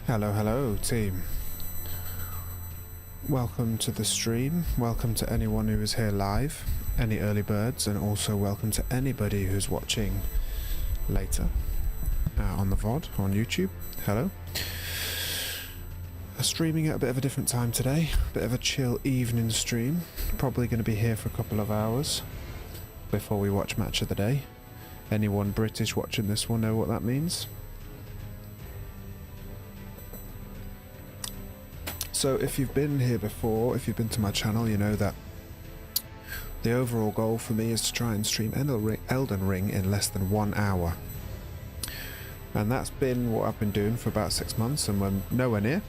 Hello, hello, team. Welcome to the stream. Welcome to anyone who is here live, any early birds, and also welcome to anybody who's watching later on the VOD on YouTube. Hello. Streaming at a bit of a different time today, a bit of a chill evening stream. Probably going to be here for a couple of hours before we watch Match of the Day. Anyone British watching this will know what that means. So if you've been here before, if you've been to my channel, you know that the overall goal for me is to try and stream Elden Ring in less than 1 hour. And that's been what I've been doing for about 6 months, and we're nowhere near.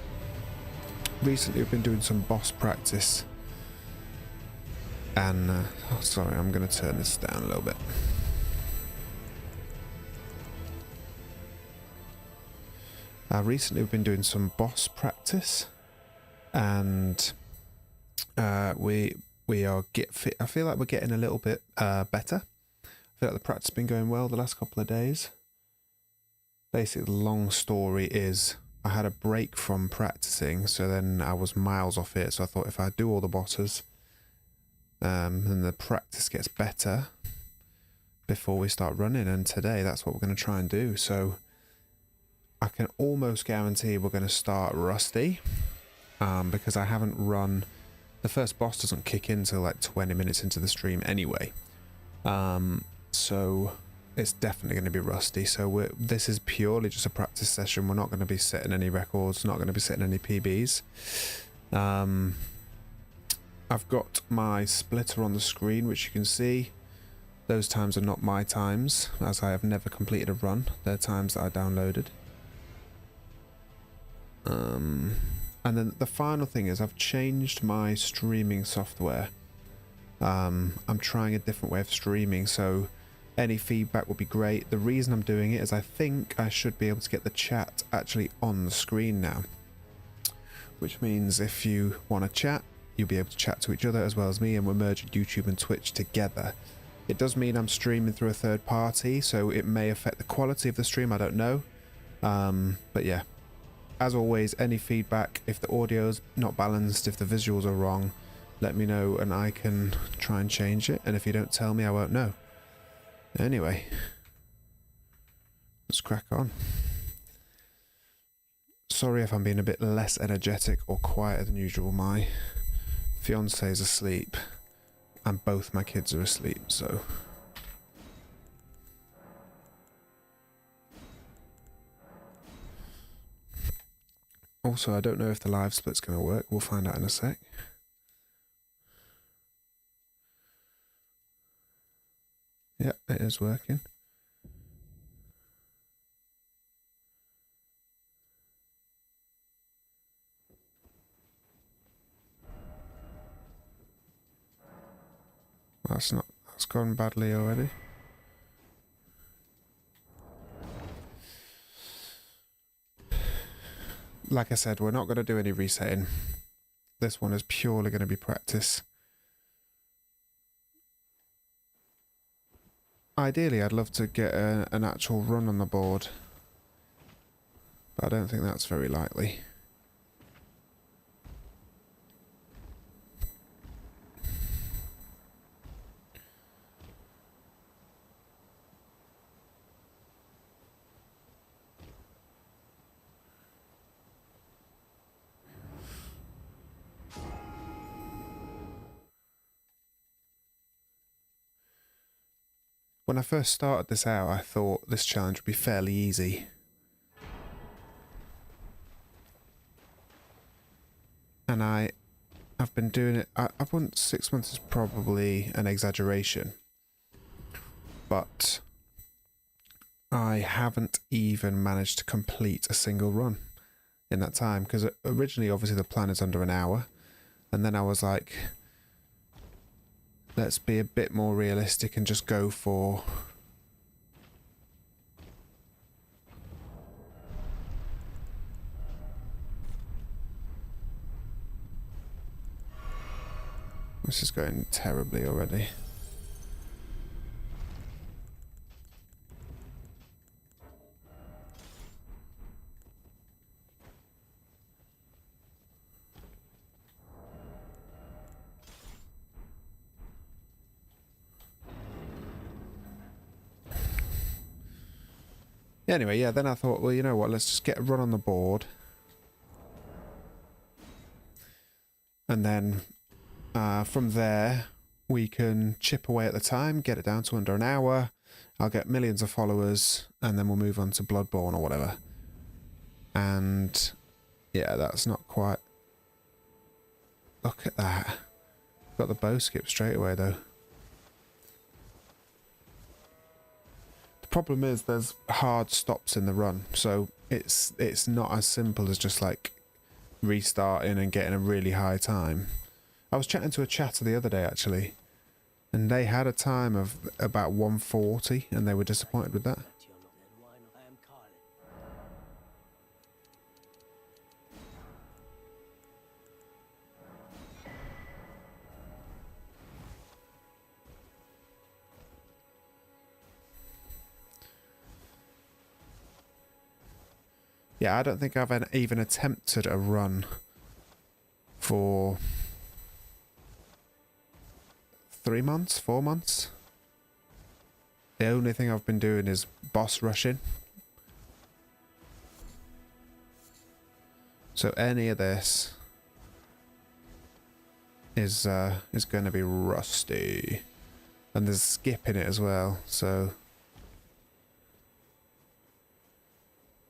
Recently we've been doing some boss practice. And, oh, sorry, I'm going to turn this down a little bit. Recently we've been doing some boss practice. And we are I feel like we're getting a little bit better. I feel like the practice has been going well the last couple of days. Basically, the long story is I had a break from practicing, so then I was miles off it. So I thought if I do all the bosses, then the practice gets better before we start running. And today, that's what we're going to try and do. So I can almost guarantee we're going to start rusty. Because I haven't run, the first boss doesn't kick in till like 20 minutes into the stream anyway, so it's definitely going to be rusty. So this is purely just a practice session. We're not going to be setting any records, not going to be setting any PBs. I've got my splitter on the screen, which you can see. Those times are not my times, as I have never completed a run. They're times that I downloaded. And then the final thing is I've changed my streaming software. I'm trying a different way of streaming, so any feedback would be great. The reason I'm doing it is I think I should be able to get the chat actually on the screen now. Which means if you want to chat, you'll be able to chat to each other as well as me, and we're merging YouTube and Twitch together. It does mean I'm streaming through a third party, so it may affect the quality of the stream, I don't know. But yeah. As always, any feedback, if the audio's not balanced, if the visuals are wrong, let me know and I can try and change it. And if you don't tell me, I won't know. Anyway, let's crack on. Sorry if I'm being a bit less energetic or quieter than usual. My fiance is asleep and both my kids are asleep, so... Also, I don't know if the live split's going to work. We'll find out in a sec. Yep, it is working. That's gone badly already. Like I said, we're not going to do any resetting. This one is purely going to be practice. Ideally, I'd love to get an actual run on the board, but I don't think that's very likely. When I first started this out, I thought this challenge would be fairly easy. And I've been doing it, I wouldn't, 6 months is probably an exaggeration. But I haven't even managed to complete a single run in that time. Because originally, obviously, the plan is under an hour. And then I was like... let's be a bit more realistic and just go for... This is going terribly already. Anyway, yeah, then I thought, well, you know what, let's just get a run on the board. And then from there, we can chip away at the time, get it down to under an hour. I'll get millions of followers, and then we'll move on to Bloodborne or whatever. And yeah, that's not quite... Look at that. Got the bow skip straight away, though. The problem is there's hard stops in the run, so it's not as simple as just like restarting and getting a really high time. I was chatting to a chatter the other day actually, and they had a time of about 140 and they were disappointed with that. Yeah, I don't think I've even attempted a run for 3 months, 4 months. The only thing I've been doing is boss rushing. So any of this is going to be rusty. And there's skip in it as well, so...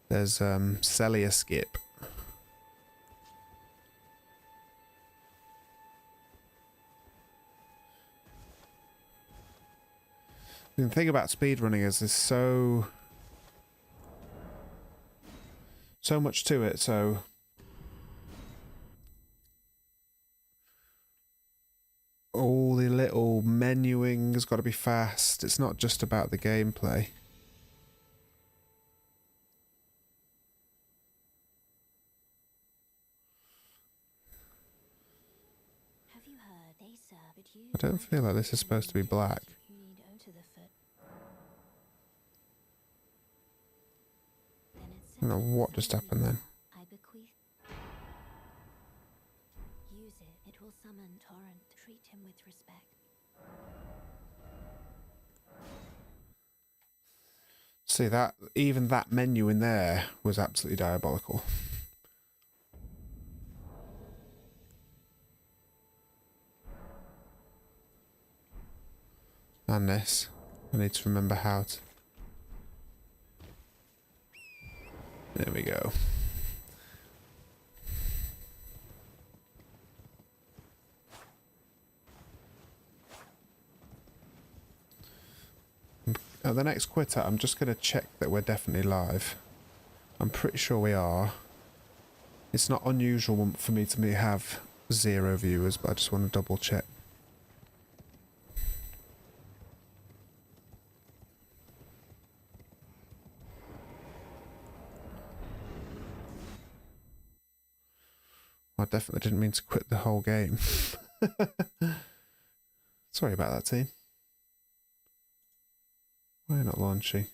There's Celia skip. The thing about speedrunning is there's so much to it, so all the little menuing has got to be fast. It's not just about the gameplay. I don't feel like this is supposed to be black. I don't know what just happened then. Use it. It will summon Torrent. Treat him with respect. See that, even that menu in there was absolutely diabolical. And this, I need to remember how to... There we go. At the next quitter, I'm just going to check that we're definitely live. I'm pretty sure we are. It's not unusual for me to have 0 viewers, but I just want to double check. I definitely didn't mean to quit the whole game. Sorry about that, team. Why not launching?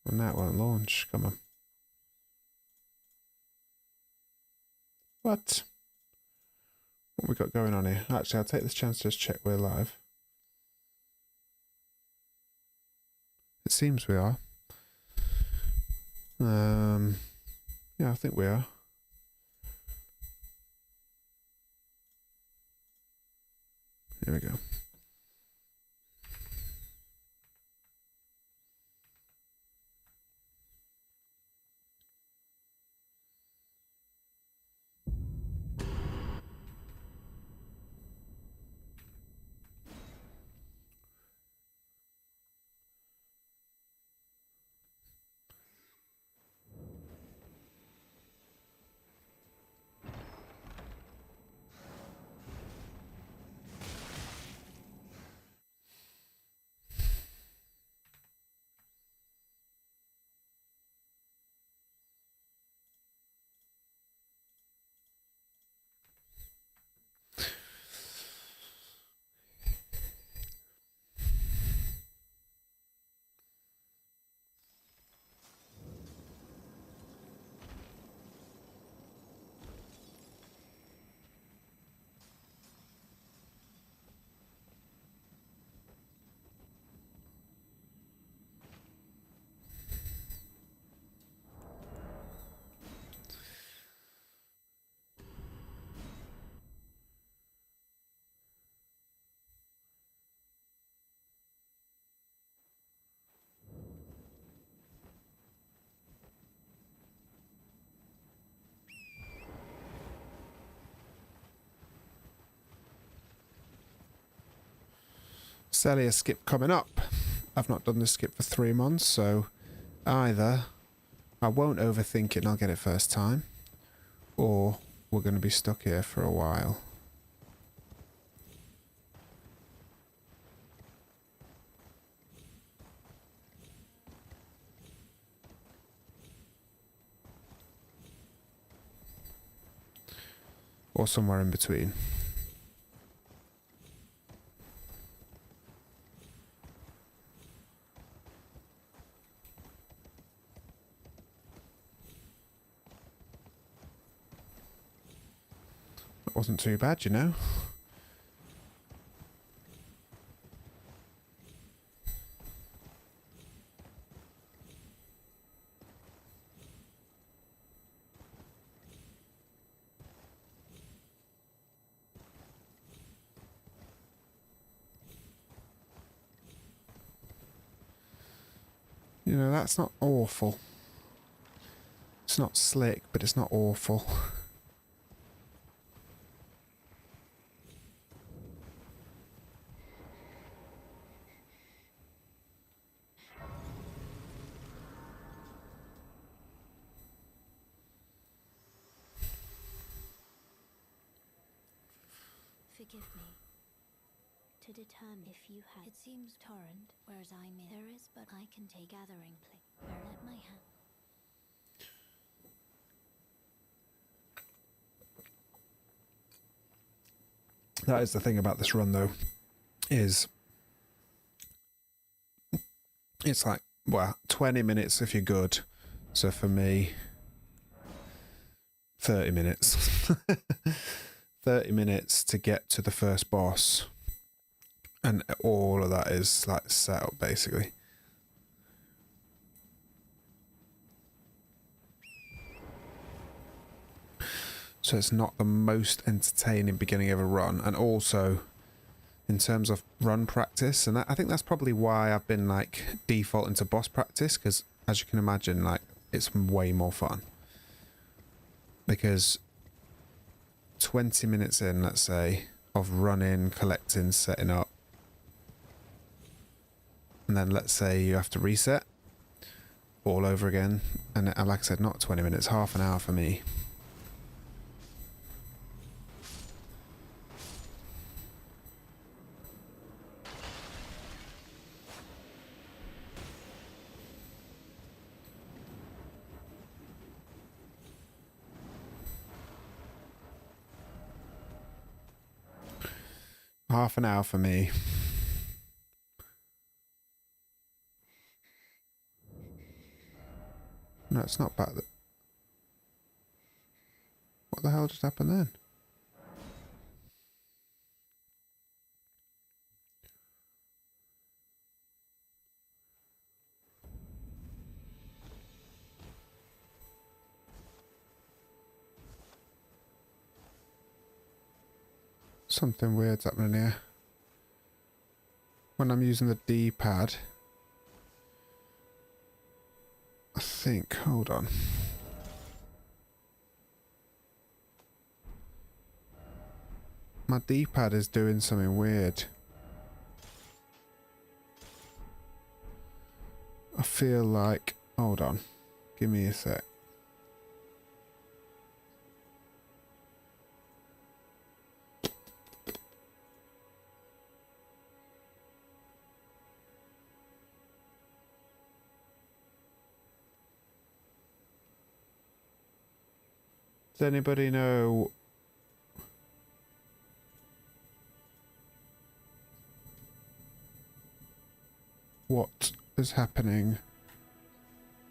Well, now it won't launch. Come on. What? What we got going on here? Actually, I'll take this chance to just check we're live. It seems we are. Yeah, I think we are. Here we go. Celia skip coming up. I've not done this skip for 3 months, so either I won't overthink it and I'll get it first time, or we're going to be stuck here for a while. Or somewhere in between. That wasn't too bad, you know. You know, that's not awful. It's not slick, but it's not awful. Forgive me. To determine if you had... It seems torrent, whereas I'm in. There is, but I can take gathering place. Where let my hand... That is the thing about this run, though, is it's like, well, 20 minutes if you're good. So for me, 30 minutes. 30 minutes to get to the first boss. And all of that is like set up, basically. So it's not the most entertaining beginning of a run. And also, in terms of run practice, and I think that's probably why I've been like defaulting to boss practice, because as you can imagine, like it's way more fun. Because 20 minutes in, let's say, of running, collecting, setting up, and then let's say you have to reset all over again, and like I said, not 20 minutes, half an hour for me. Half an hour for me. No, it's not bad. What the hell just happened then? Something weird's happening here. When I'm using the D-pad, I think, hold on. My D-pad is doing something weird. I feel like, hold on, give me a sec. Does anybody know what is happening?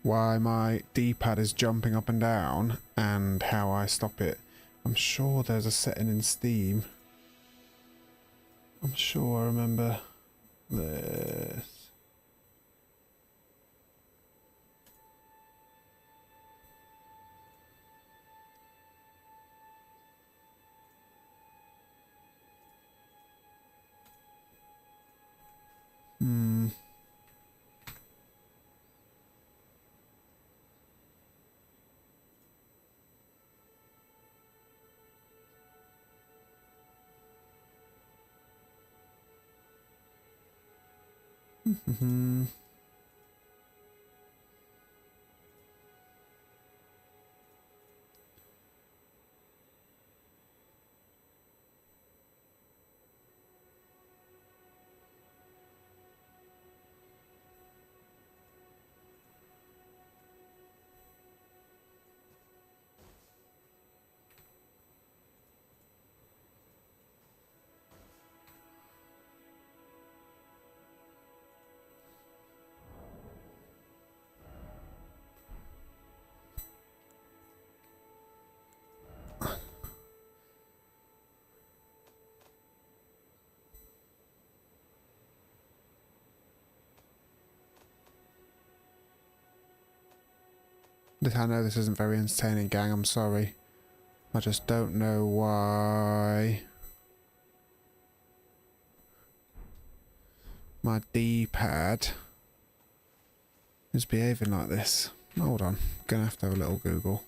Why my D-pad is jumping up and down and how I stop it? I'm sure there's a setting in Steam. I'm sure I remember this. Hmm. I know this isn't very entertaining, gang. I'm sorry. I just don't know why my D-pad is behaving like this. Hold on. Gonna have to have a little Google.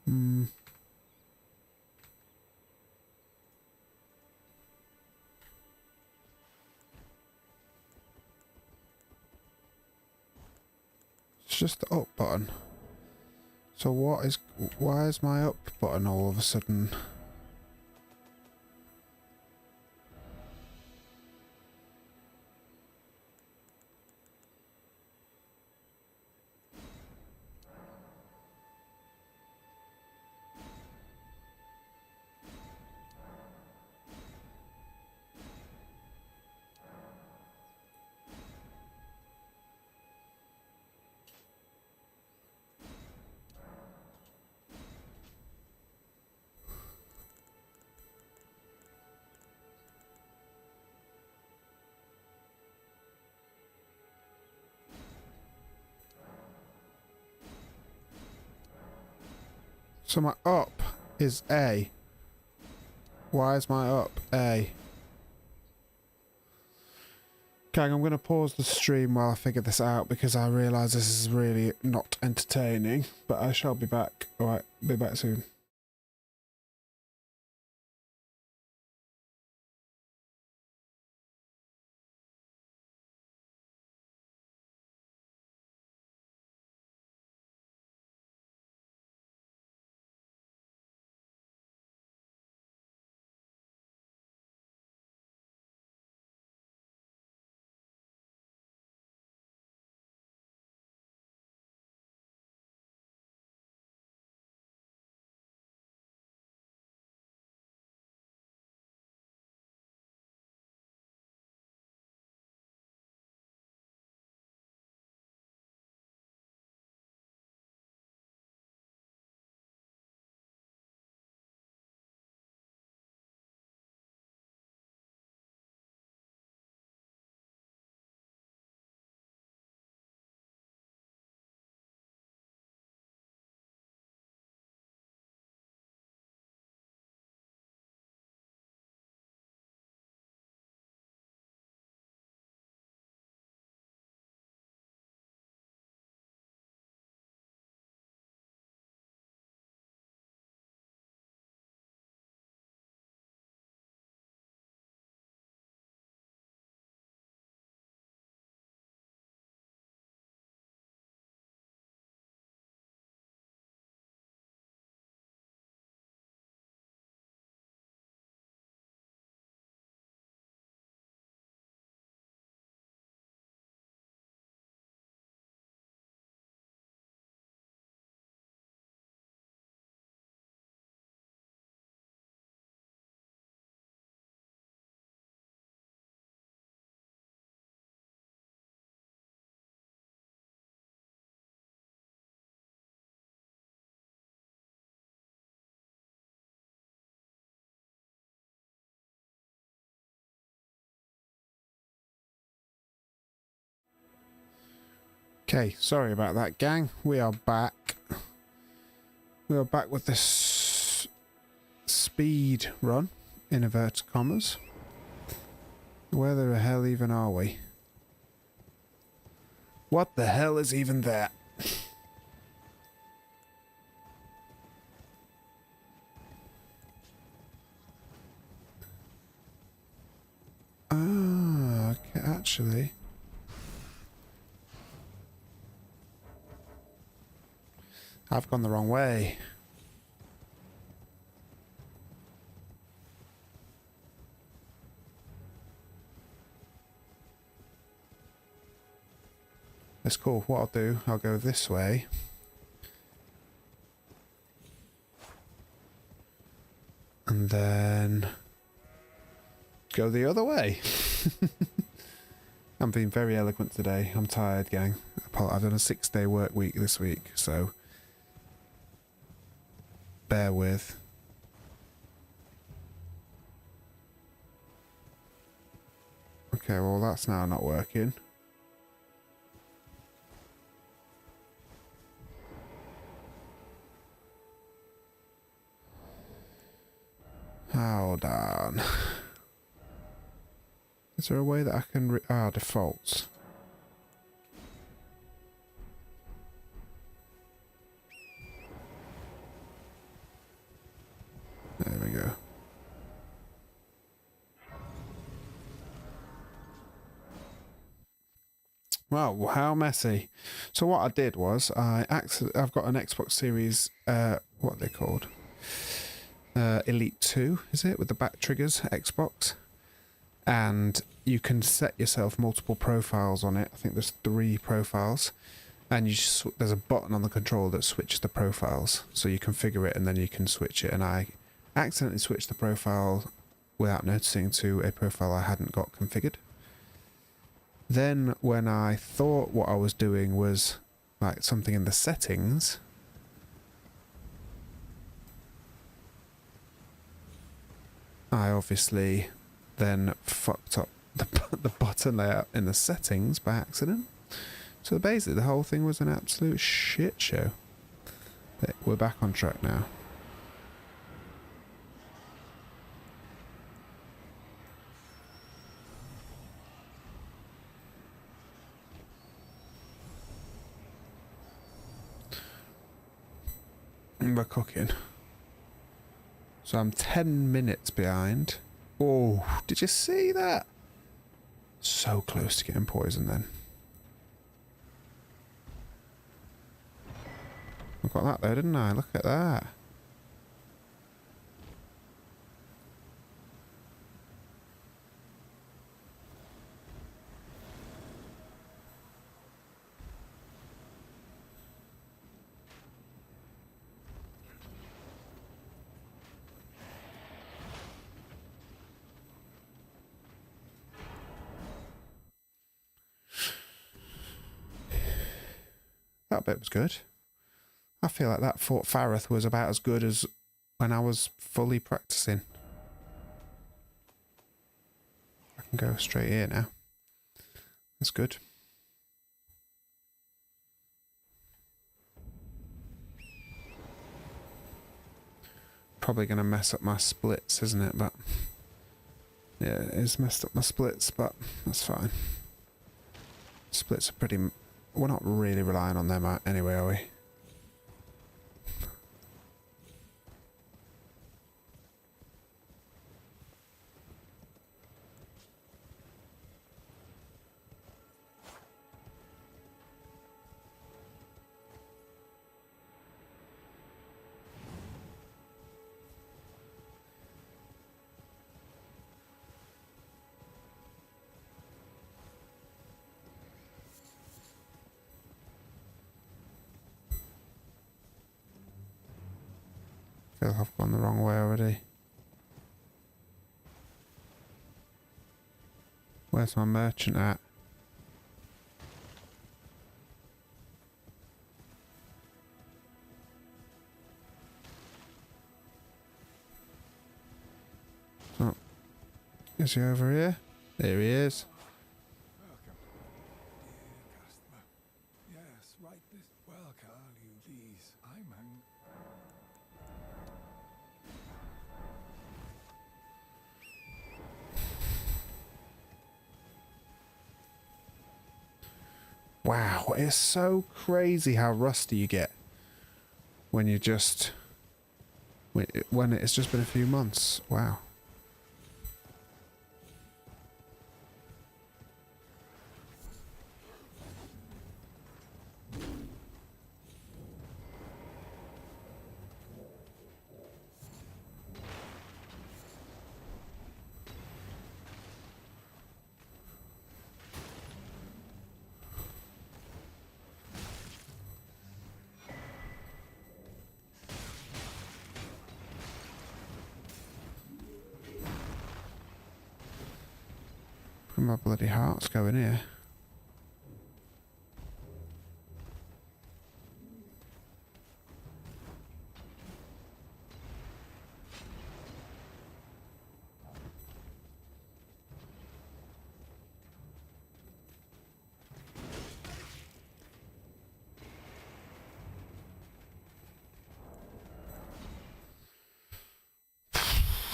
Hmm. It's just the up button. So why is my up button all of a sudden? So my up is A. Why is my up A? Gang, I'm going to pause the stream while I figure this out because I realise this is really not entertaining. But I shall be back. Alright, be back soon. Okay, sorry about that, gang. We are back. We are back with this speed run, in inverted commas. Where the hell even are we? What the hell is even that? Ah, okay, actually. I've gone the wrong way. That's cool. What I'll do, I'll go this way. And then go the other way. I'm being very eloquent today. I'm tired, gang. I've done a 6-day work week this week, so bear with. Okay, well that's now not working. Hold on. Is there a way that I can defaults? There we go. Wow, how messy. So what I did was I've got an Xbox Series what are they called? Elite 2, is it? With the back triggers, Xbox. And you can set yourself multiple profiles on it. I think there's 3 profiles. And there's a button on the controller that switches the profiles. So you configure it and then you can switch it. And I accidentally switched the profile without noticing to a profile I hadn't got configured. Then when I thought what I was doing was like something in the settings, I obviously then fucked up the button layout in the settings by accident. So basically the whole thing was an absolute shit show. But we're back on track now. And we're cooking. So I'm 10 minutes behind. Oh, did you see that? So close to getting poisoned then. I got that though, didn't I? Look at that. That bit was good. I feel like that Fort Farrath was about as good as when I was fully practicing. I can go straight here now. That's good. Probably going to mess up my splits, isn't it? But yeah, it is messed up my splits, but that's fine. Splits are pretty... We're not really relying on them anyway, are we? I feel like I've gone the wrong way already. Where's my merchant at? Oh. Is he over here? There he is. Welcome, dear customer. Yes, Wow, it's so crazy how rusty you get when you just... when it's just been a few months. Wow. My bloody heart's going here.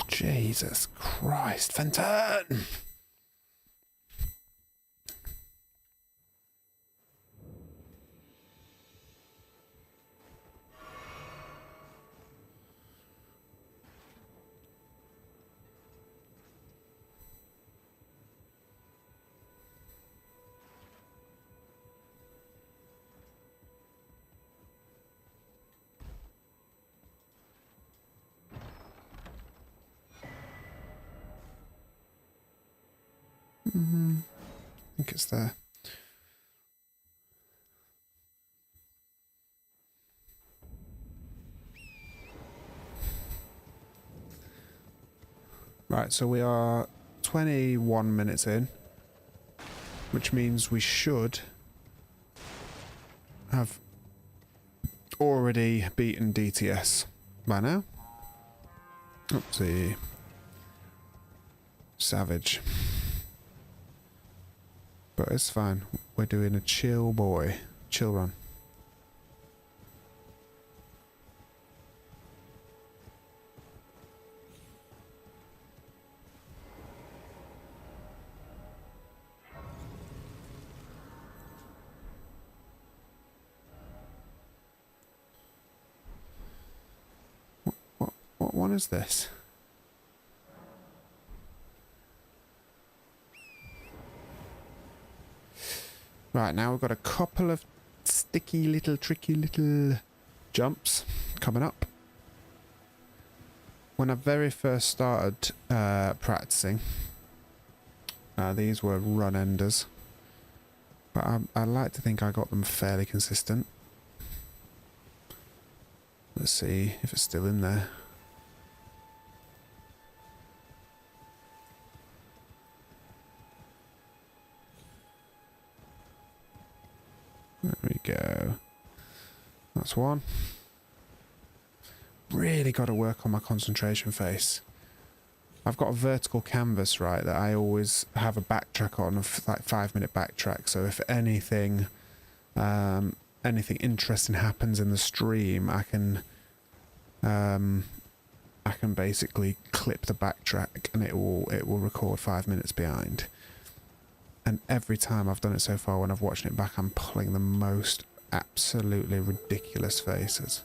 Jesus Christ, Fenton! I think it's there. Right, so we are 21 minutes in, which means we should have already beaten DTS by now. Oopsie. Savage. But it's fine. We're doing a chill run. What one is this? Right, now we've got a couple of sticky little, tricky little jumps coming up. When I very first started practicing, these were run enders. But I like to think I got them fairly consistent. Let's see if it's still in there. There we go. That's one. Really got to work on my concentration face. I've got a vertical canvas, right, that I always have a backtrack on, like 5-minute backtrack. So if anything interesting happens in the stream, I can basically clip the backtrack and it will record 5 minutes behind. And every time I've done it so far, when I've watched it back, I'm pulling the most absolutely ridiculous faces.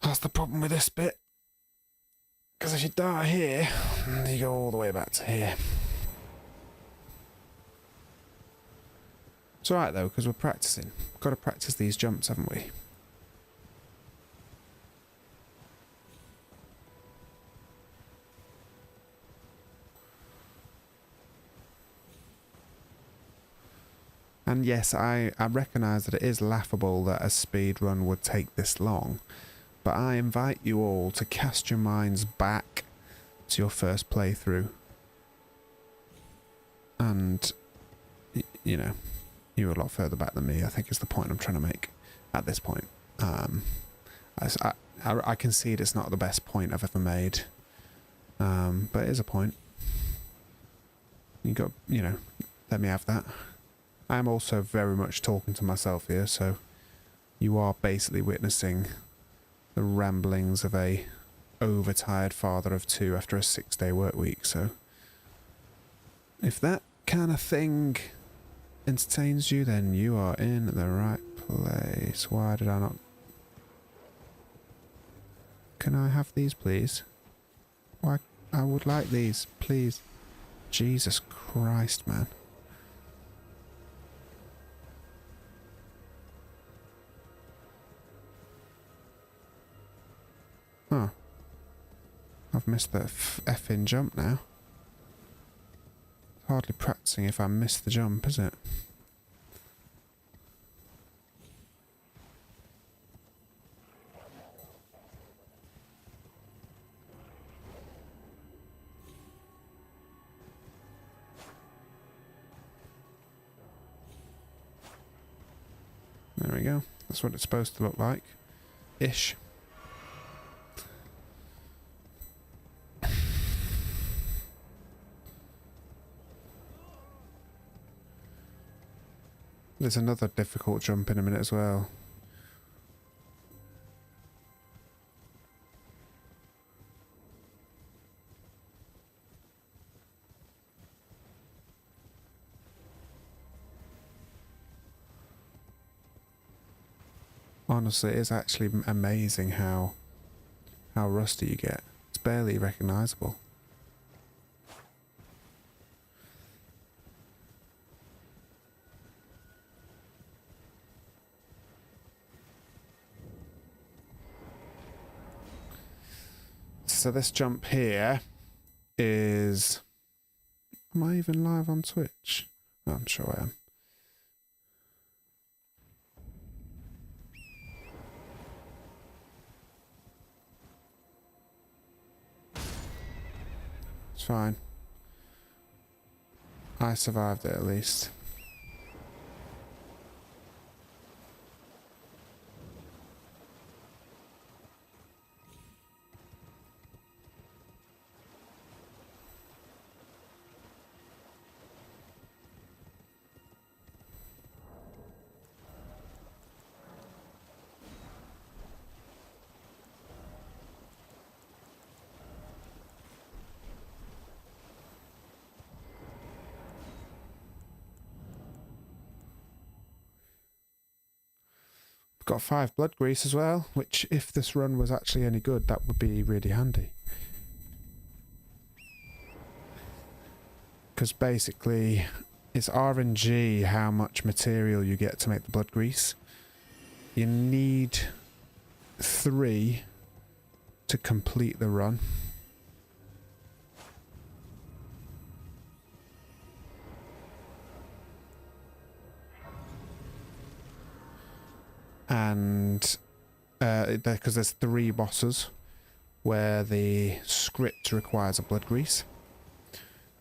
That's the problem with this bit. Because if you die here, you go all the way back to here. It's alright though, because we're practicing. We've got to practice these jumps, haven't we? And yes, I recognise that it is laughable that a speed run would take this long. But I invite you all to cast your minds back to your first playthrough. And, you know, you're a lot further back than me, I think is the point I'm trying to make at this point. I concede it's not the best point I've ever made. But it is a point. You know, let me have that. I am also very much talking to myself here, so you are basically witnessing the ramblings of a overtired father of two after a 6-day work week. So if that kind of thing entertains you, then you are in the right place. Why did I not... Can I have these, please? Why? I would like these, please. Jesus Christ, man. Huh. I've missed the effing jump now. Hardly practicing if I miss the jump, is it? There we go. That's what it's supposed to look like. Ish. There's another difficult jump in a minute as well. Honestly, it's actually amazing how rusty you get. It's barely recognisable. So this jump here is... Am I even live on Twitch? Oh, I'm sure I am. It's fine. I survived it at least. Got 5 blood grease as well, which if this run was actually any good, that would be really handy. Because basically, it's RNG how much material you get to make the blood grease. You need 3 to complete the run. And because there's 3 bosses where the script requires a blood grease.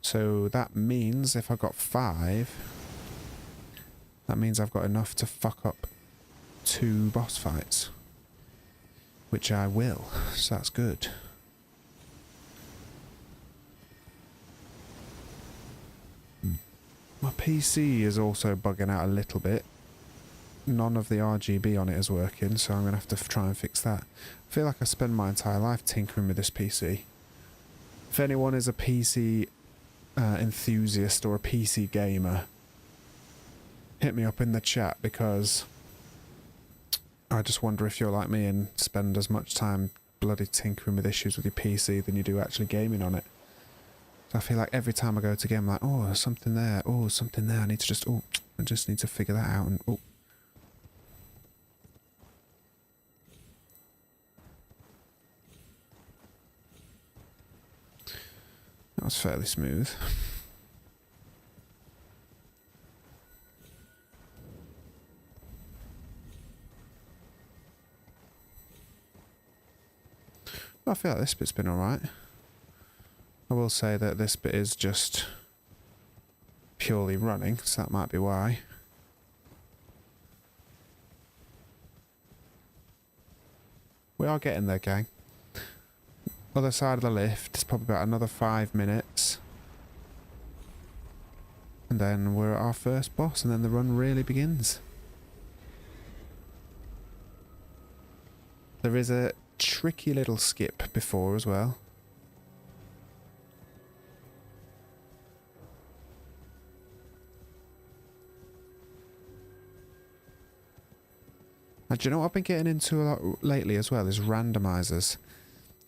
So that means if I got 5, that means I've got enough to fuck up 2 boss fights, which I will, so that's good. My PC is also bugging out a little bit. None of the RGB on it is working, so I'm going to have to try and fix that. I feel like I spend my entire life tinkering with this PC. If anyone is a PC enthusiast or a PC gamer, hit me up in the chat, because I just wonder if you're like me and spend as much time bloody tinkering with issues with your PC than you do actually gaming on it. So I feel like every time I go to game, I'm like, oh, there's something there, oh, something there, I just need to figure that out, and oh. That was fairly smooth. I feel like this bit's been alright. I will say that this bit is just purely running, so that might be why. We are getting there, gang. Other side of the lift, it's probably about another 5 minutes. And then we're at our first boss, and then the run really begins. There is a tricky little skip before as well. And do you know what I've been getting into a lot lately as well is randomizers.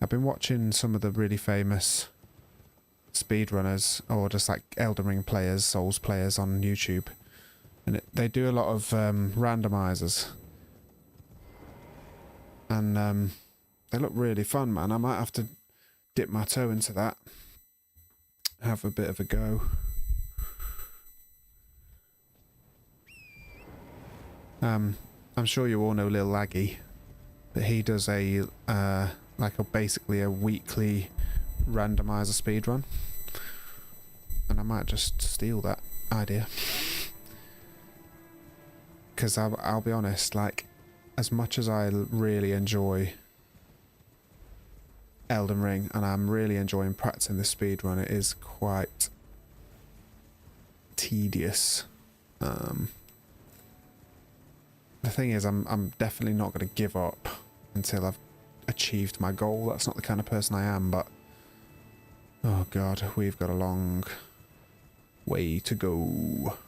I've been watching some of the really famous speedrunners or just like Elden Ring players, Souls players on YouTube. And they do a lot of randomizers. And they look really fun, man. I might have to dip my toe into that. Have a bit of a go. I'm sure you all know Lil Laggy, but he does a basically a weekly randomizer speedrun, and I might just steal that idea. Because I'll be honest, like, as much as I really enjoy Elden Ring and I'm really enjoying practicing this speedrun, it is quite tedious. The thing is, I'm definitely not going to give up until I've achieved my goal. That's not the kind of person I am, but oh god, we've got a long way to go.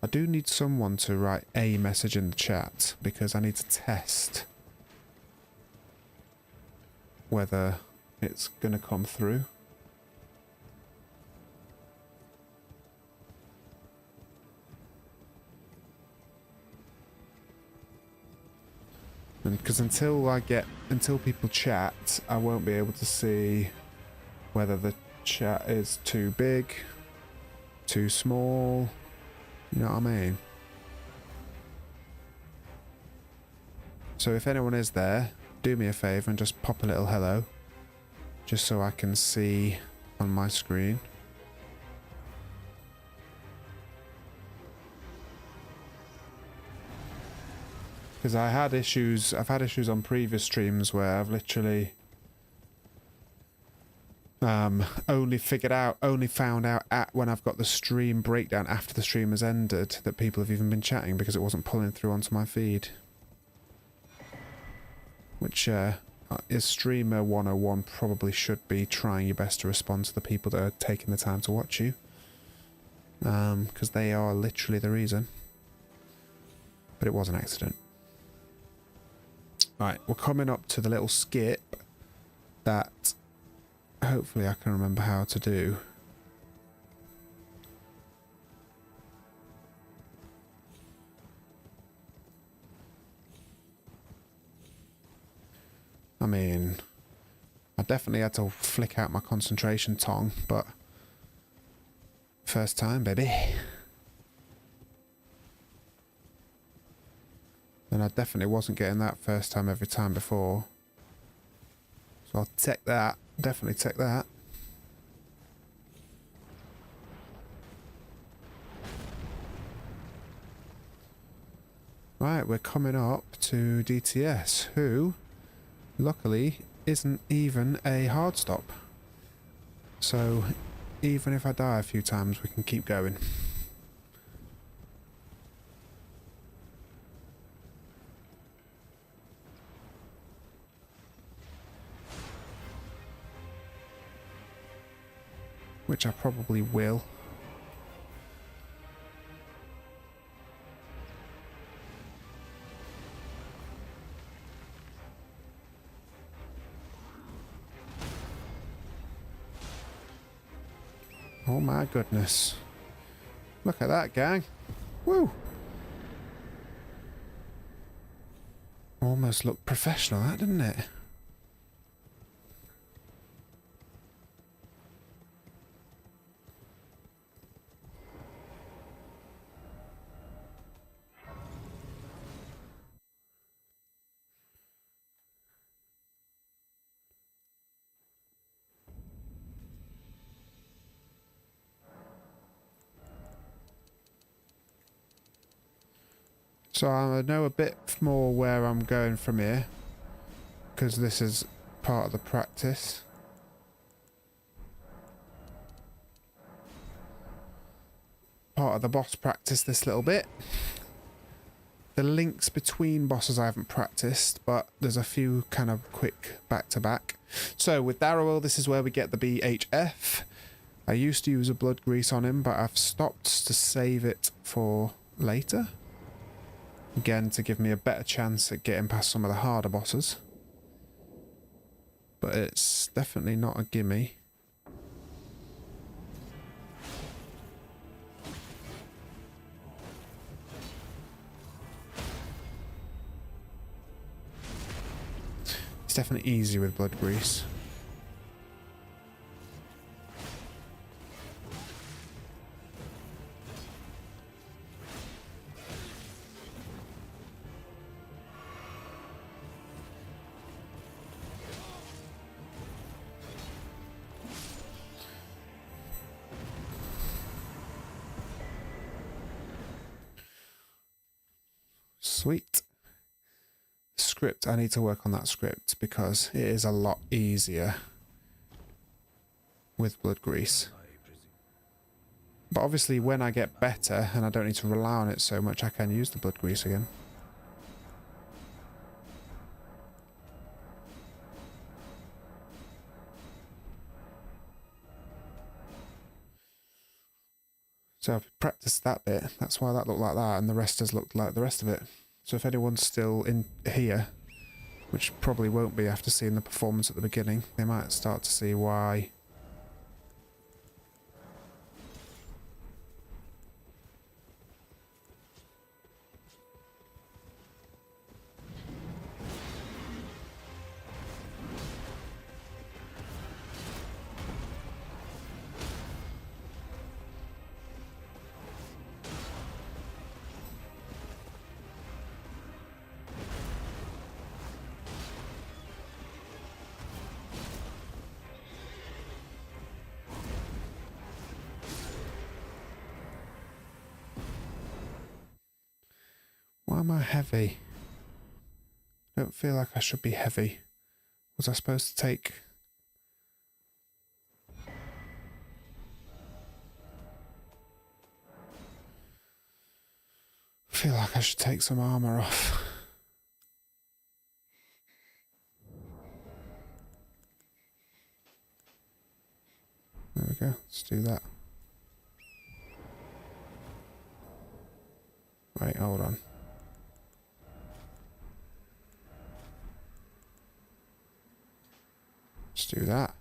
I do need someone to write a message in the chat because I need to test whether it's going to come through. And because until people chat, I won't be able to see whether the chat is too big, too small. You know what I mean? So if anyone is there, do me a favour and just pop a little hello, just so I can see on my screen. Because I've had issues on previous streams where I've literally only found out when I've got the stream breakdown after the stream has ended that people have even been chatting because it wasn't pulling through onto my feed. Which is streamer 101 probably should be trying your best to respond to the people that are taking the time to watch you. Because they are literally the reason. But it was an accident. Right, we're coming up to the little skip that hopefully I can remember how to do. I mean, I definitely had to flick out my concentration tongue, but first time, baby. And I definitely wasn't getting that first time every time before. So I'll take that. Definitely take that. Right, we're coming up to DTS, who, luckily, isn't even a hard stop. So, even if I die a few times, we can keep going. Which I probably will. Oh my goodness. Look at that, gang. Woo! Almost looked professional, that, didn't it? So I know a bit more where I'm going from here, because this is part of the practice. Part of the boss practice, this little bit. The links between bosses I haven't practiced, but there's a few kind of quick back-to-back. So with Darrowell, this is where we get the BHF. I used to use a blood grease on him, but I've stopped to save it for later. Again, to give me a better chance at getting past some of the harder bosses. But it's definitely not a gimme. It's definitely easy with blood grease. Sweet. Script, I need to work on that script because it is a lot easier with blood grease. But obviously when I get better and I don't need to rely on it so much, I can use the blood grease again. So I've practiced that bit, that's why that looked like that, and the rest has looked like the rest of it. So if anyone's still in here, which probably won't be after seeing the performance at the beginning, they might start to see why. Why am I heavy? I don't feel like I should be heavy. Was I supposed to take... I feel like I should take some armour off. There we go, let's do that. Wait, hold on. Let's do that.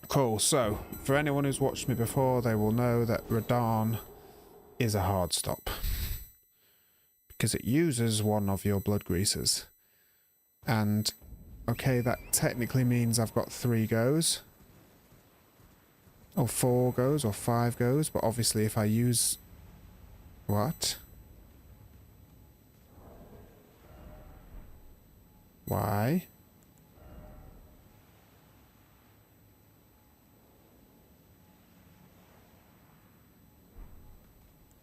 Cool, so for anyone who's watched me before, they will know that Radahn is a hard stop because it uses one of your blood greases. And okay, that technically means I've got 3 goes, or 4 goes, or 5 goes, but obviously if I use... What? Why?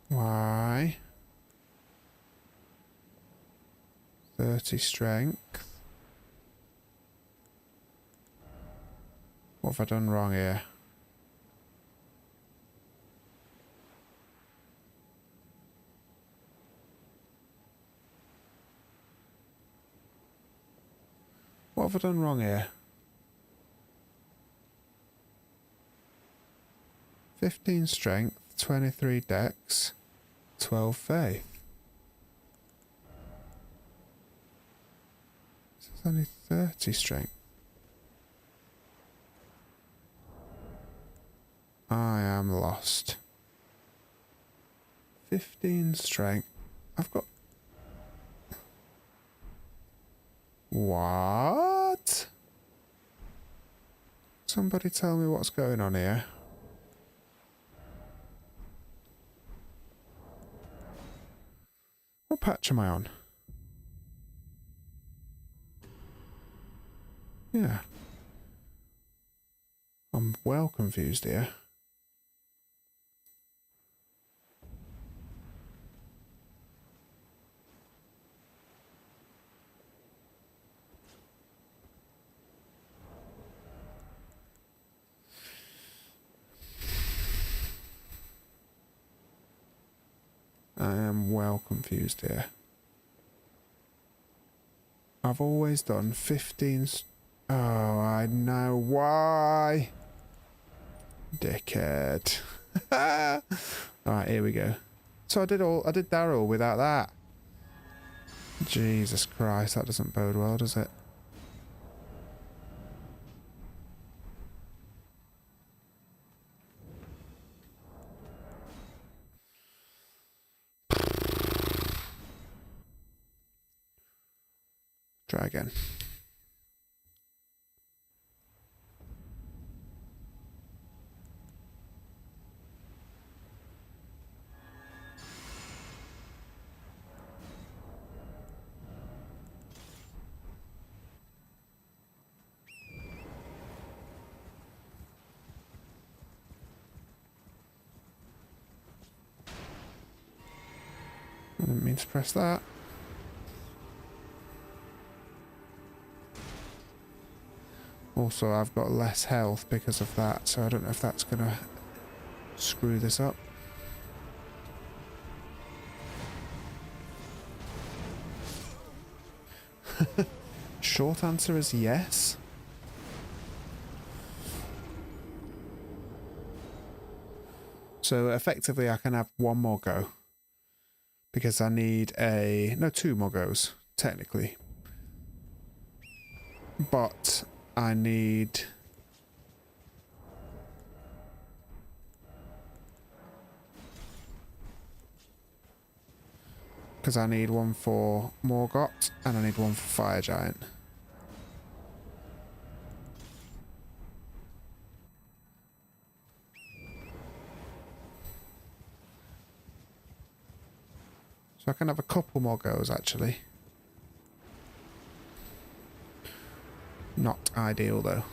Why? 30 strength. What have I done wrong here? What have I done wrong here? 15 strength, 23 dex, 12 faith. This is only 30 strength. I am lost. 15 strength. I've got... What? Somebody tell me what's going on here. What patch am I on? Yeah. I'm well confused here. I am well confused here. I've always done 15... Oh, I know why. Dickhead. Alright, here we go. So I did Daryl without that. Jesus Christ, that doesn't bode well, does it? Try again. I didn't mean to press that. Also, I've got less health because of that, so I don't know if that's gonna screw this up. Short answer is yes. So effectively I can have one more go. Because I need two more goes, technically. But I need... Because I need one for Morgott and I need one for Fire Giant. So I can have a couple more goes, actually. Not ideal, though.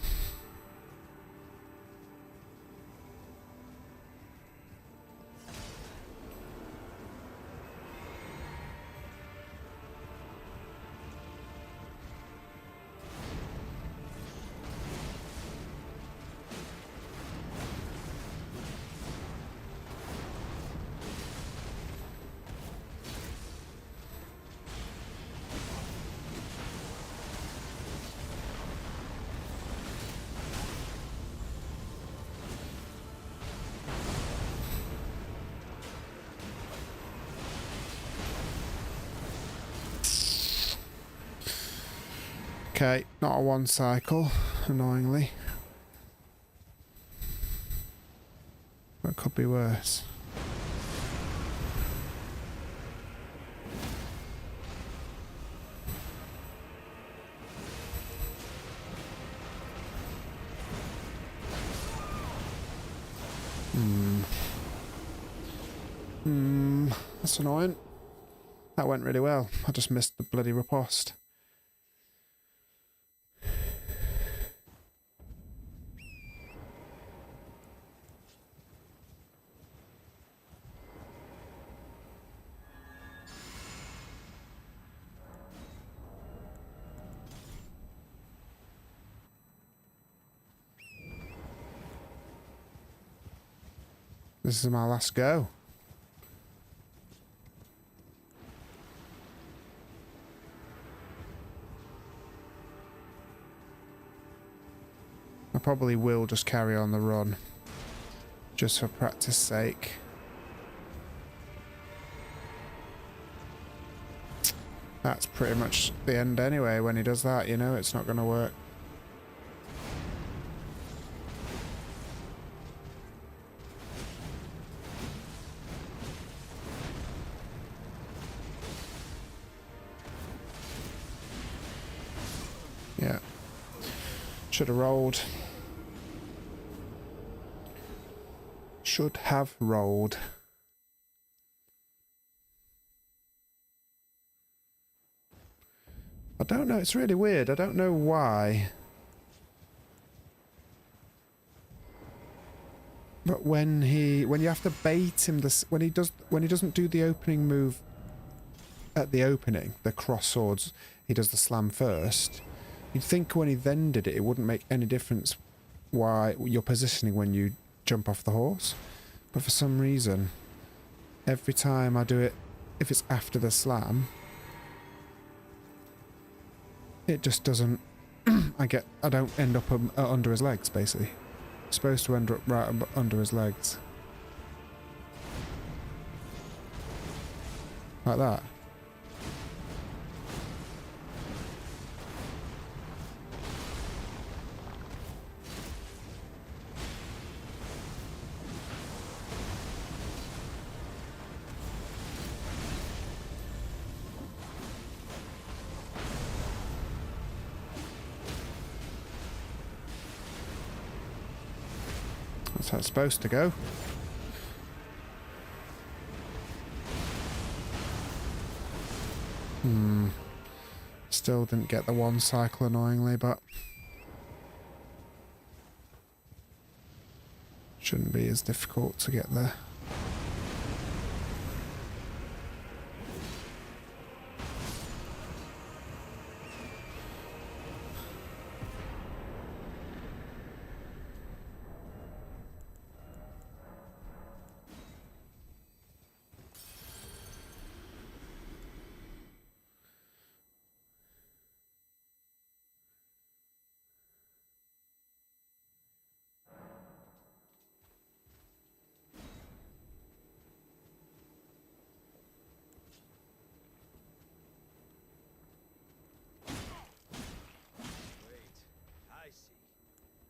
Okay, not a one cycle, annoyingly. But it could be worse. That's annoying. That went really well. I just missed the bloody riposte. This is my last go. I probably will just carry on the run, just for practice sake. That's pretty much the end anyway. When he does that, you know, it's not going to work. Yeah. Should have rolled. Should have rolled. I don't know, it's really weird. I don't know why. But when you have to bait him, when he doesn't do the opening move at the opening, the cross swords, he does the slam first. You'd think when he then did it, it wouldn't make any difference why you're positioning when you jump off the horse. But for some reason, every time I do it, if it's after the slam, it just doesn't. I don't end up under his legs, basically. It's supposed to end up right under his legs, like that. That's how it's supposed to go. Still didn't get the one cycle, annoyingly, but shouldn't be as difficult to get there.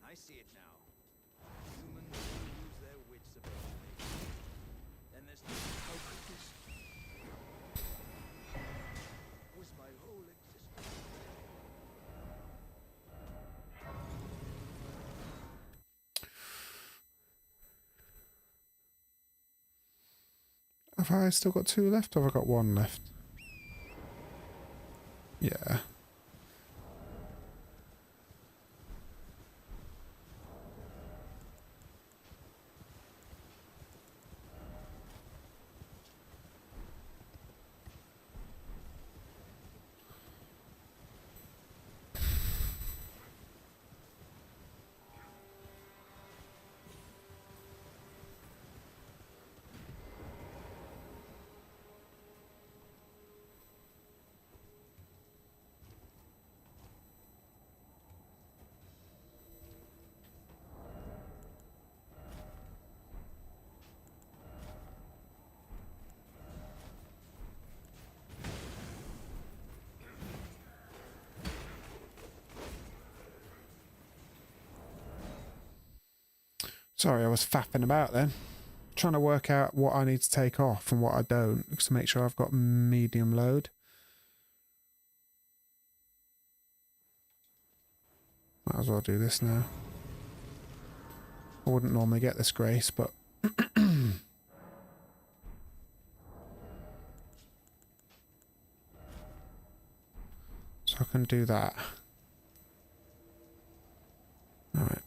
I see it now. Humans lose their wits about me. And there's no hope of this. Was my whole existence. Have I still got 2 left, or have I got 1 left? Yeah. Sorry, I was faffing about then. Trying to work out what I need to take off and what I don't, just to make sure I've got medium load. Might as well do this now. I wouldn't normally get this grace, but so I can do that. Alright.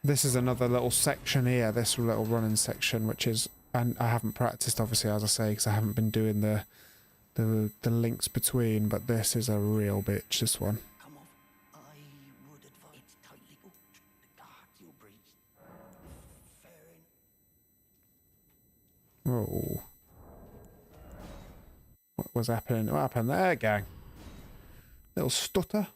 This is another little section here, this little running section, which is, and I haven't practiced obviously, as I say, because I haven't been doing the links between, but this is a real bitch, this one. Come off. I would advise it's tightly hooked. The guards you'll breach. Fair enough. Oh. What was happening? What happened there, gang? Little stutter.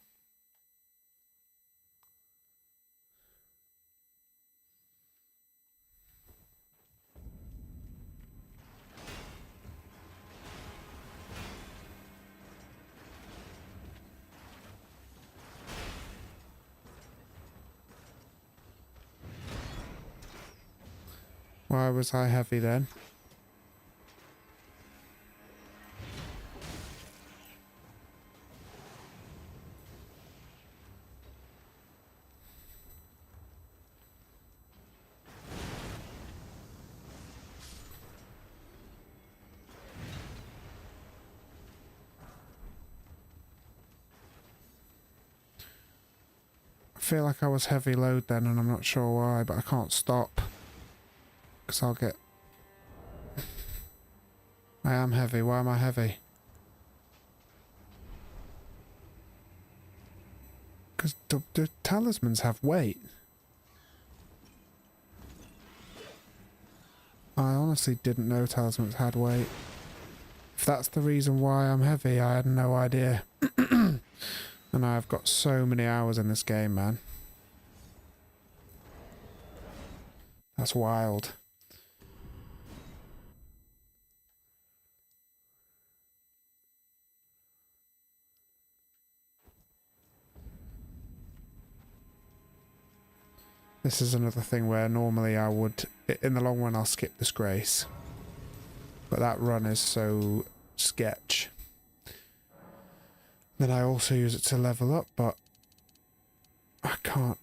Why was I heavy then? I feel like I was heavy load then and I'm not sure why, but I can't stop. Because I'll get... I am heavy. Why am I heavy? Because do talismans have weight? I honestly didn't know talismans had weight. If that's the reason why I'm heavy, I had no idea. And I've got so many hours in this game, man. That's wild. This is another thing where normally I would, in the long run, I'll skip disgrace. But that run is so sketch. Then I also use it to level up, but I can't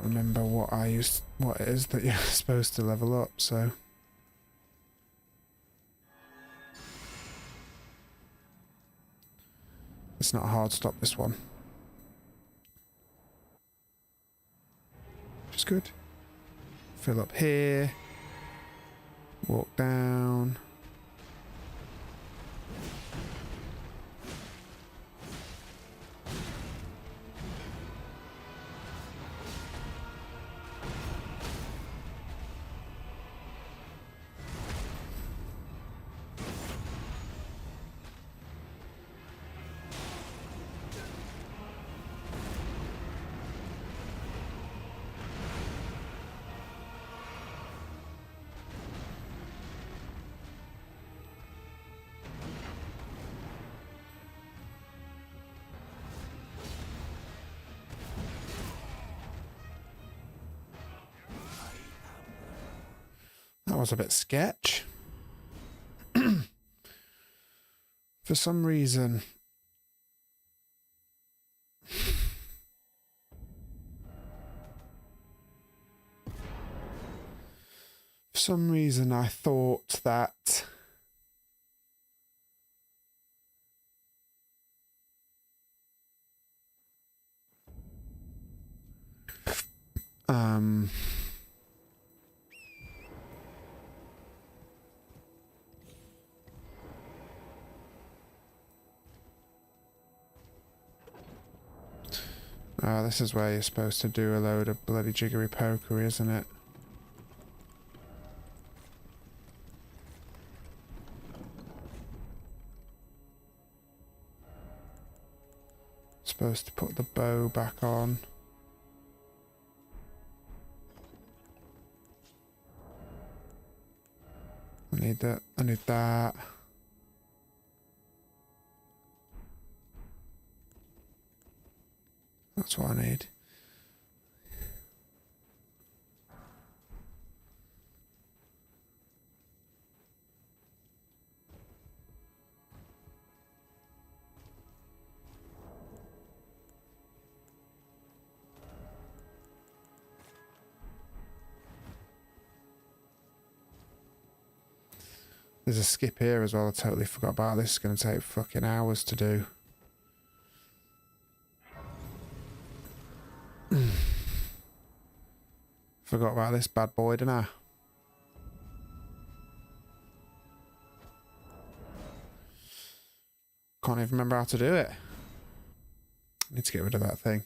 remember what it is that you're supposed to level up, so. It's not a hard stop, this one. Which is good. Fill up here. Walk down. That was a bit sketch. For some reason... I thought that... this is where you're supposed to do a load of bloody jiggery pokery, isn't it? Supposed to put the bow back on. I need that. I need that. That's what I need. There's a skip here as well. I totally forgot about this. It's going to take fucking hours to do. Forgot about this bad boy, didn't I? Can't even remember how to do it. Need to get rid of that thing.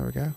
we go.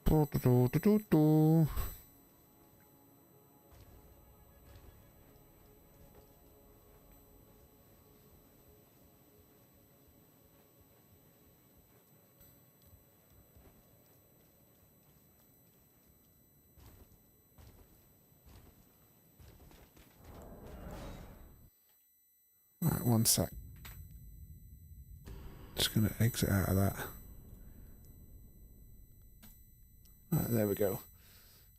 Do, do, do, do, do, do. Right, one sec. Just gonna exit out of that. Right, there we go.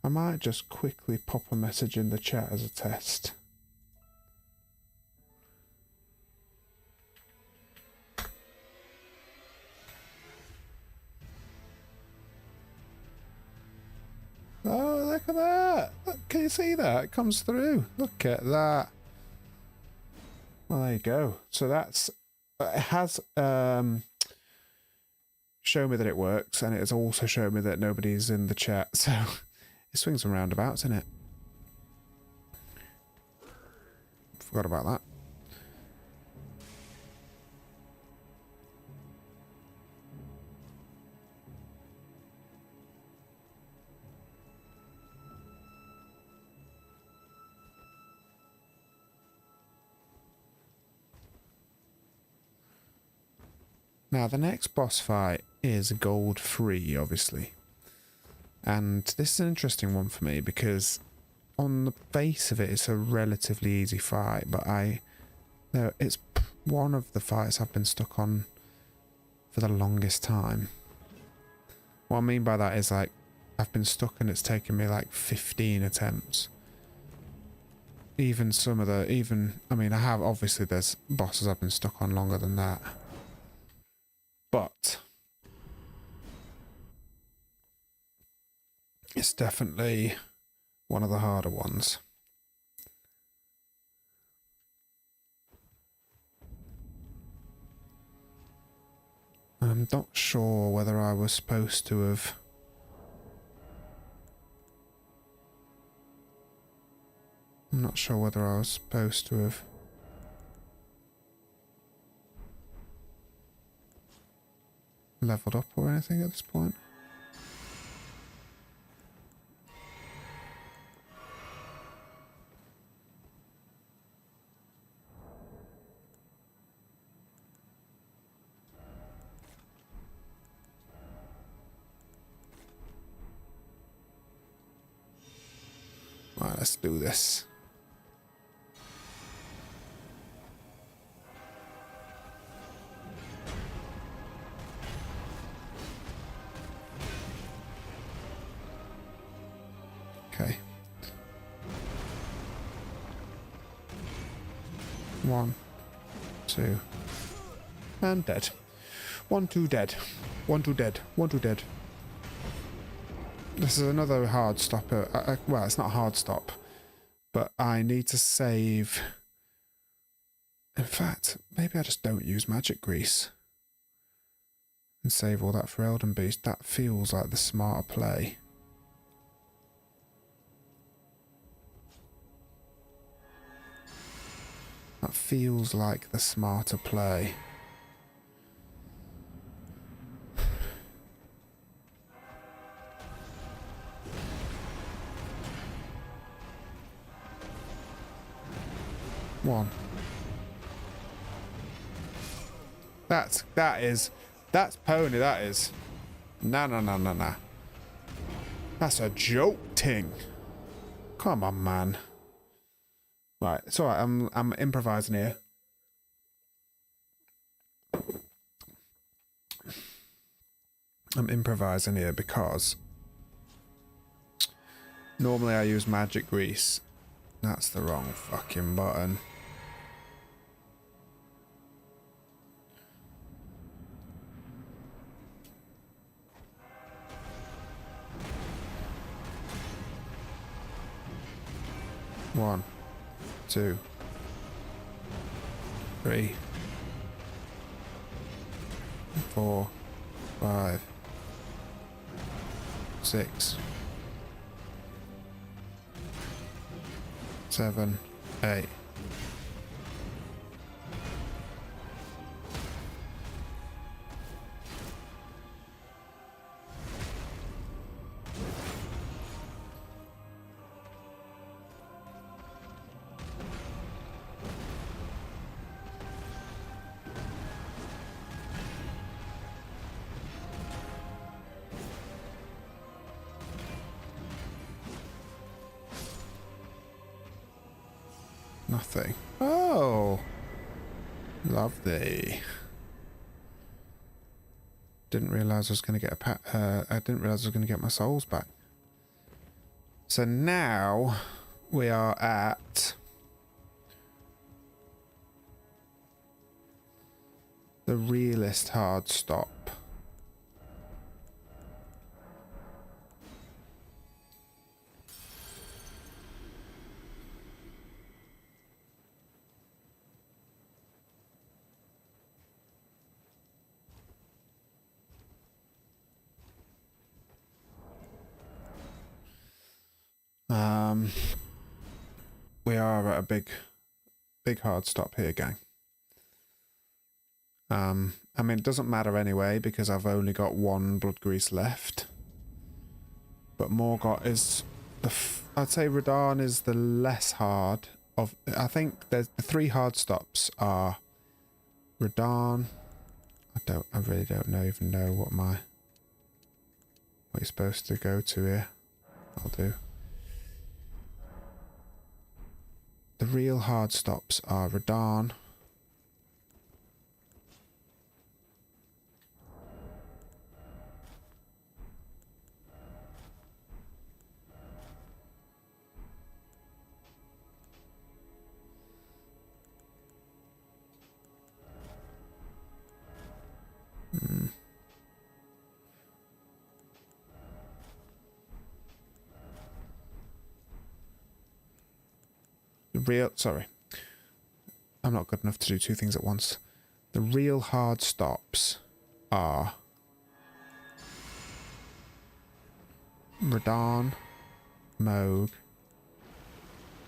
I might just quickly pop a message in the chat as a test. Oh, look at that! Look, can you see that? It comes through. Look at that. Well, there you go. So that's it has shown me that it works, and it has also shown me that nobody's in the chat. So it swings and roundabouts, isn't it? Forgot about that. Now, the next boss fight is gold free, obviously. And this is an interesting one for me because on the face of it, it's a relatively easy fight, but it's one of the fights I've been stuck on for the longest time. What I mean by that is, like, I've been stuck and it's taken me like 15 attempts. I have, obviously there's bosses I've been stuck on longer than that. But it's definitely one of the harder ones. I'm not sure whether I was supposed to have... I'm not sure whether I was supposed to have... leveled up or anything at this point. Right, let's do this. Okay. 1, 2, and dead. 1, 2 dead. 1, 2 dead. 1, 2 dead. This is another hard stop. Well, it's not a hard stop, but I need to save. In fact, maybe I just don't use magic grease and save all that for Elden Beast. That feels like the smarter play. That feels like the smarter play. One. That's pony, that is. Nah. That's a joke ting. Come on, man. Right, it's alright, I'm improvising here. I'm improvising here because normally I use magic grease. That's the wrong fucking button. One, 2, 3, 4, 5, 6, 7, 8. Nothing. Oh, lovely. Didn't realize I was going to get I didn't realize I was going to get my souls back. So now we are at the realist hard stop. We are at a big hard stop here, gang. I mean, it doesn't matter anyway because I've only got one blood grease left. But Morgott is I'd say Radahn is the less hard of. I think there's the 3 hard stops are Radahn. I really don't even know what you're supposed to go to here. I'll do. The real hard stops are Radahn, sorry, I'm not good enough to do 2 things at once. The real hard stops are Radahn, Moog,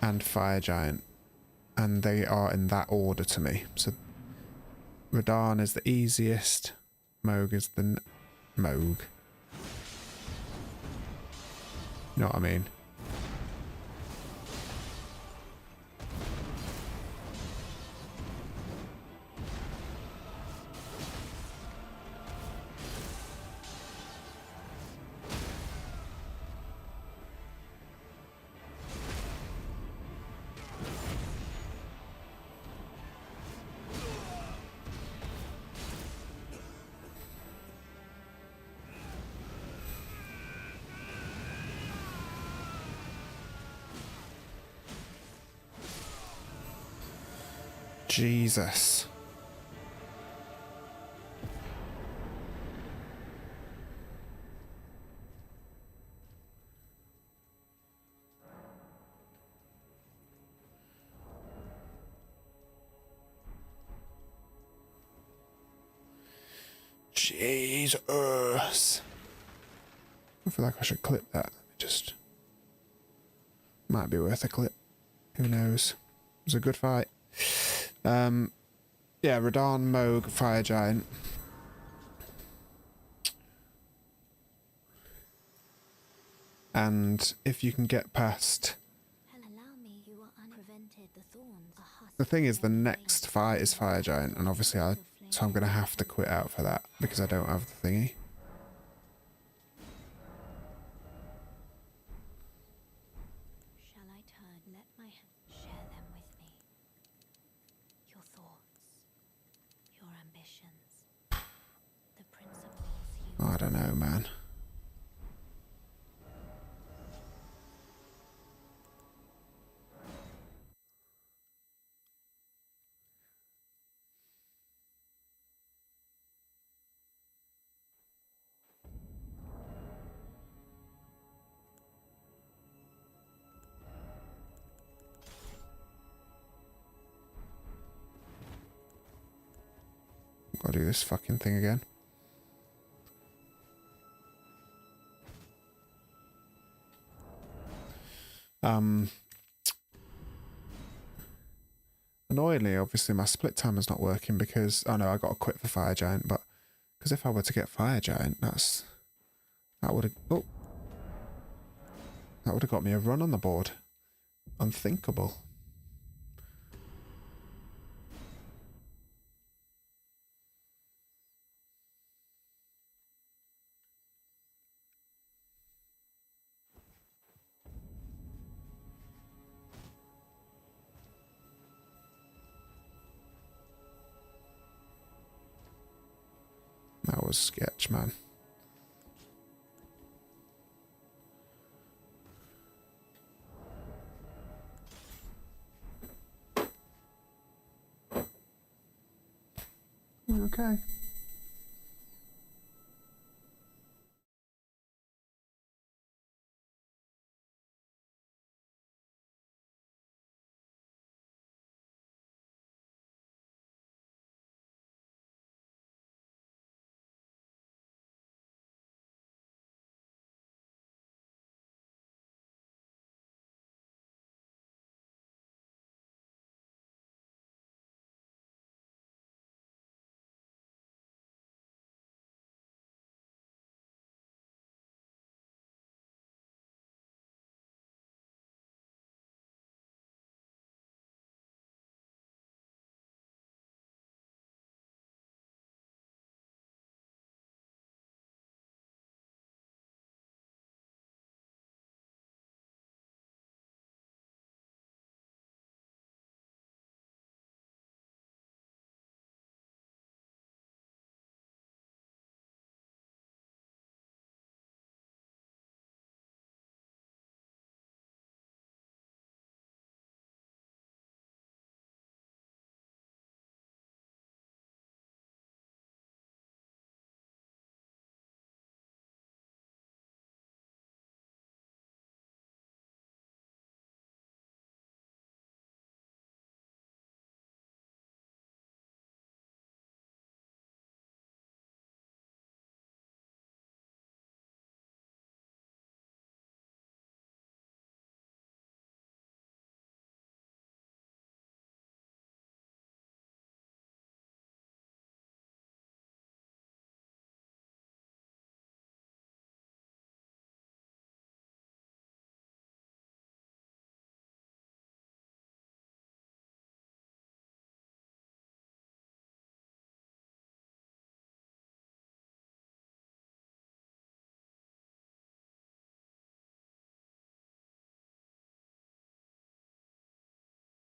and Fire Giant, and they are in that order to me. So Radahn is the easiest, Moog is the Moog. You know what I mean? Jesus. Jesus. I feel like I should clip that. Just might be worth a clip. Who knows? It was a good fight. Yeah, Radahn, Moog, Fire Giant. And if you can get past... Allow me, you are unprevented. The thorns are hot. The thing is, the next fight is Fire Giant, and obviously so I'm going to have to quit out for that because I don't have the thingy. Shall I turn? Let my share them with me. Your thoughts, your ambitions, the principles you. I don't know, man. Gotta do this fucking thing again. Annoyingly, obviously my split timer's not working because I know I got to quit for Fire Giant, but because if I were to get Fire Giant, that would have that would have got me a run on the board. Unthinkable. That was sketch, man. Okay.